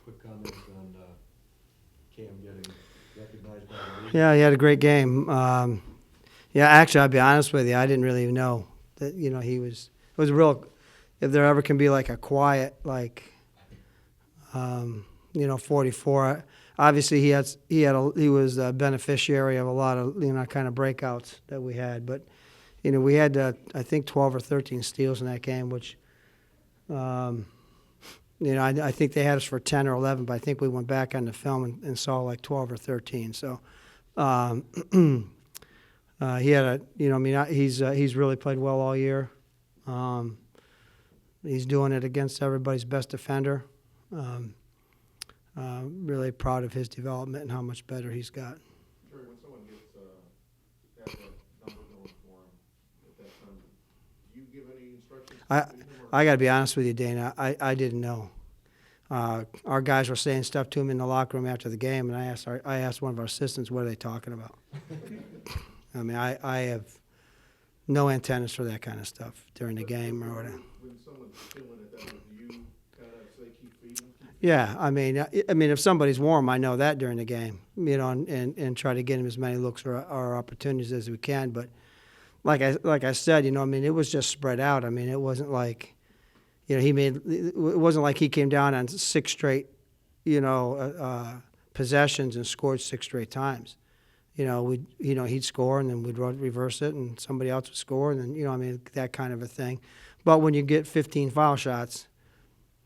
quick comment on Cam getting recognized by the league. Yeah, he had a great game. Yeah, actually, I'll be honest with you, I didn't really know that, he was, it was a real, if there ever can be like a quiet, like, 44. Obviously, he was a beneficiary of a lot of, kind of breakouts that we had. But, we had, I think, 12 or 13 steals in that game, which, I think they had us for 10 or 11, but I think we went back on the film and saw like 12 or 13. So, he had he's really played well all year. He's doing it against everybody's best defender. Really proud of his development and how much better he's got. Jerry, when someone gets has that number going for him at that time, do you give any instructions? I got to be honest with you, Dana. I didn't know. Our guys were saying stuff to him in the locker room after the game, and I asked one of our assistants, what are they talking about? I mean, I have no antennas for that kind of stuff during the game or whatever. When someone's feeling it that way, do you kind of say keep feeding? Yeah, I mean, if somebody's warm, I know that during the game, and try to get him as many looks or opportunities as we can. But like I said, it was just spread out. I mean, it wasn't like, it wasn't like he came down on 6 straight, possessions and scored 6 straight times. He'd score and then we'd reverse it and somebody else would score and then, that kind of a thing. But when you get 15 foul shots,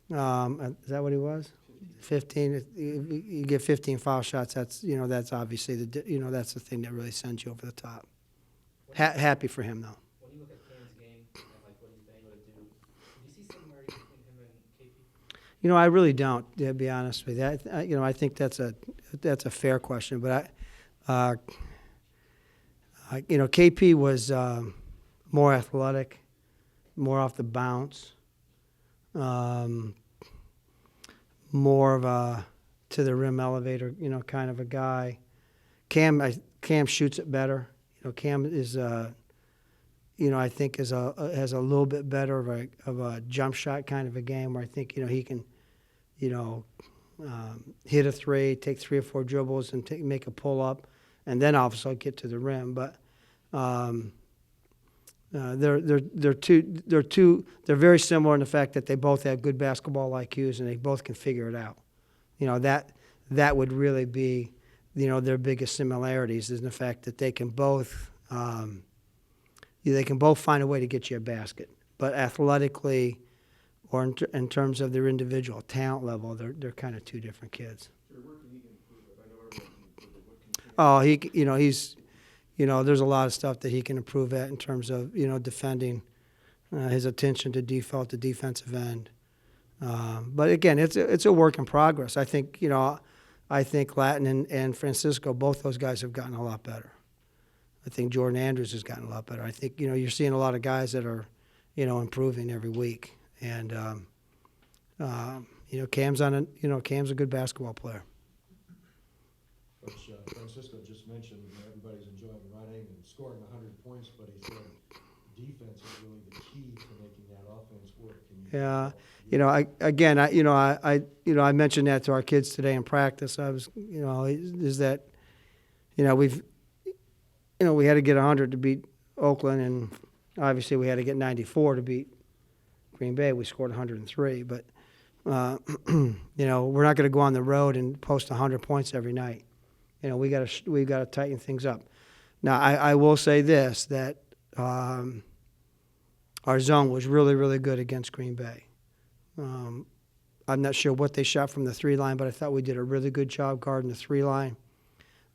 is that what he was? 15. You get 15 foul shots. That's obviously that's the thing that really sends you over the top. Happy for him though. When you look at Cam's game and like what he's been able to do, do you see similarities between him and KP? I really don't. To be honest with you, I think that's a fair question, but KP was more athletic, more off the bounce, more of a to the rim elevator, kind of a guy. Cam shoots it better. Cam is, I think has a little bit better of a jump shot kind of a game where I think he can, hit a 3, take 3 or 4 dribbles and make a pull up, and then also get to the rim. But they're very similar in the fact that they both have good basketball IQs and they both can figure it out. That would really be their biggest similarities is in the fact that they can both find a way to get you a basket. But athletically, or in terms of their individual talent level, they're kind of 2 different kids. Sure, where can he improve it? I know everyone can improve it. What can He's there's a lot of stuff that he can improve at in terms of defending, his attention to default, the defensive end. But again, it's a work in progress. I think Latin and Francisco, both those guys have gotten a lot better. I think Jordan Andrews has gotten a lot better. I think you're seeing a lot of guys that are improving every week, and Cam's Cam's a good basketball player. Coach Francisco just mentioned everybody's enjoying running and scoring 100 points, but he said defense is really the key to making that offense work. I mentioned that to our kids today in practice. I was, is that, we had to get 100 to beat Oakland, and obviously we had to get 94 to beat Green Bay. We scored 103, but we're not going to go on the road and post 100 points every night. We've got to tighten things up. Now, I will say this, that our zone was really, really good against Green Bay. I'm not sure what they shot from the 3 line, but I thought we did a really good job guarding the 3 line.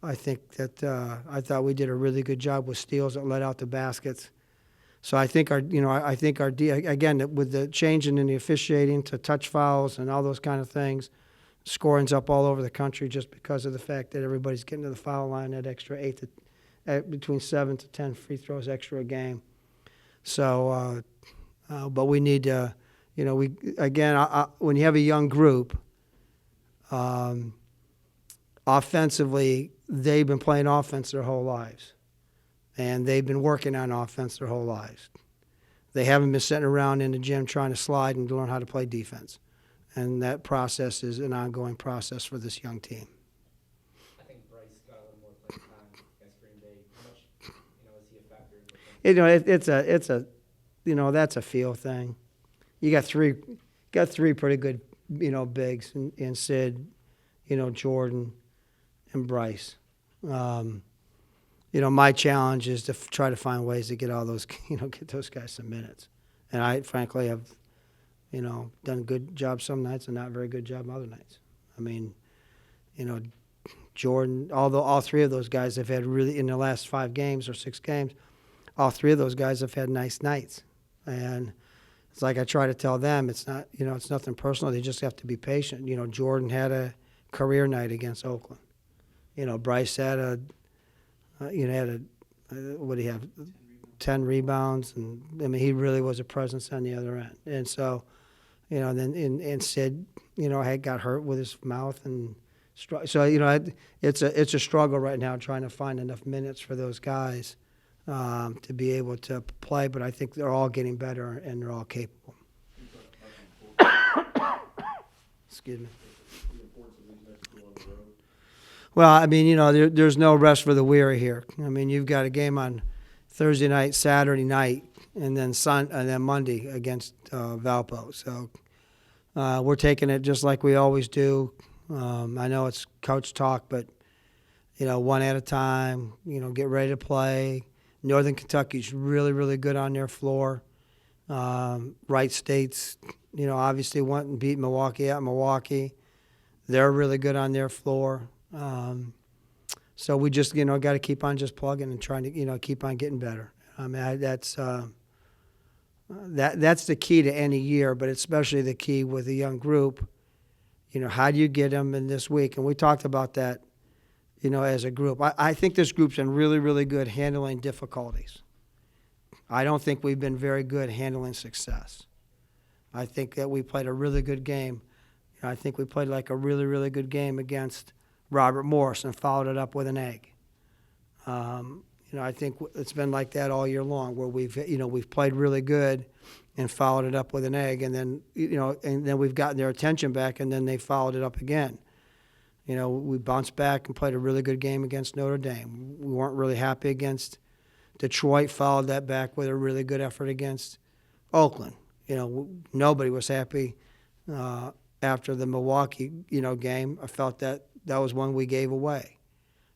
I think that I thought we did a really good job with steals that let out the baskets. So I think again, with the changing in the officiating to touch fouls and all those kind of things, scoring's up all over the country just because of the fact that everybody's getting to the foul line at extra between 7 to 10 free throws extra a game. So, but we need to, when you have a young group, offensively, they've been playing offense their whole lives, and they've been working on offense their whole lives. They haven't been sitting around in the gym trying to slide and learn how to play defense. And that process is an ongoing process for this young team. I think Bryce got a little more playing time against Green Bay. How much, is he a factor in your thinking? That's a feel thing. You got three pretty good, bigs in Sid, Jordan, and Bryce. My challenge is to try to find ways to get all those, get those guys some minutes. And I, frankly, have, done a good job some nights and not a very good job other nights. I mean, Jordan, although all three of those guys have had really, in the last 5 games or 6 games, all three of those guys have had nice nights. And it's like I try to tell them, it's not, it's nothing personal. They just have to be patient. Jordan had a career night against Oakland. Bryce had what do you have? 10 rebounds. And, I mean, he really was a presence on the other end. And so, then Sid, had got hurt with his mouth. And so, it's a struggle right now trying to find enough minutes for those guys to be able to play. But I think they're all getting better and they're all capable. Excuse me. The importance of these next 2 on the road. Well, I mean, there's no rest for the weary here. I mean, you've got a game on Thursday night, Saturday night, and then Monday against Valpo. So we're taking it just like we always do. I know it's coach talk, but one at a time. Get ready to play. Northern Kentucky's really, really good on their floor. Wright State's, obviously went and beat Milwaukee at Milwaukee. They're really good on their floor. So we just, got to keep on just plugging and trying to, keep on getting better. I mean, that's the key to any year, but especially the key with a young group. How do you get them in this week? And we talked about that, as a group. I think this group's been really, really good handling difficulties. I don't think we've been very good handling success. I think that we played a really good game. I think we played like a really, really good game against Robert Morris and followed it up with an egg. I think it's been like that all year long, where we've played really good and followed it up with an egg, and then and then we've gotten their attention back, and then they followed it up again. We bounced back and played a really good game against Notre Dame. We weren't really happy against Detroit, followed that back with a really good effort against Oakland. Nobody was happy after the Milwaukee, game. I felt that was one we gave away.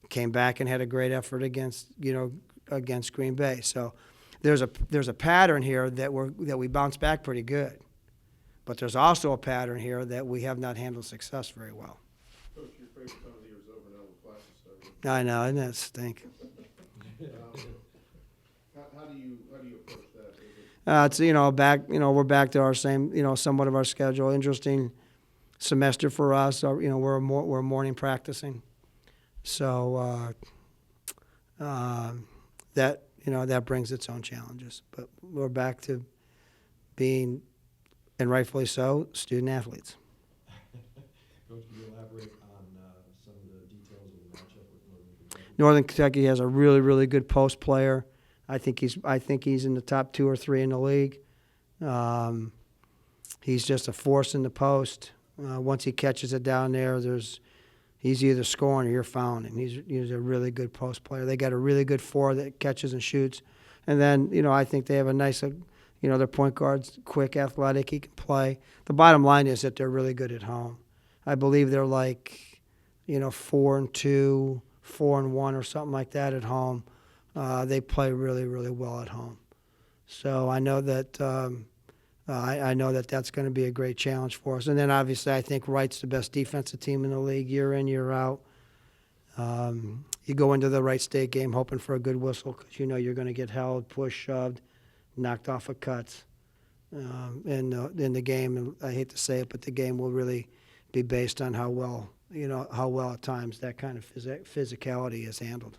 Came back and had a great effort against Green Bay. So there's a pattern here that we bounce back pretty good. But there's also a pattern here that we have not handled success very well. Coach, your favorite time of the year is over now with classes starting. I know, and that stink. How do you approach that? Is it We're back to our same, somewhat of our schedule. Interesting semester for us. We're morning practicing, so that brings its own challenges. But we're back to being, and rightfully so, student athletes. Coach, can you elaborate on some of the details of the matchup with Northern Kentucky? Northern Kentucky has a really, really good post player. I think he's in the top 2 or 3 in the league. He's just a force in the post. Once he catches it down there, he's either scoring or you're fouling him. He's a really good post player. They got a really good 4 that catches and shoots. And then, I think they have a nice, their point guard's quick, athletic. He can play. The bottom line is that they're really good at home. I believe they're like, 4-2, 4-1 or something like that at home. They play really, really well at home. So I know that I know that that's going to be a great challenge for us. And then obviously I think Wright's the best defensive team in the league year in, year out. You go into the Wright State game hoping for a good whistle because you're going to get held, pushed, shoved, knocked off of cuts. In the game, and I hate to say it, but the game will really be based on how well at times that kind of physicality is handled.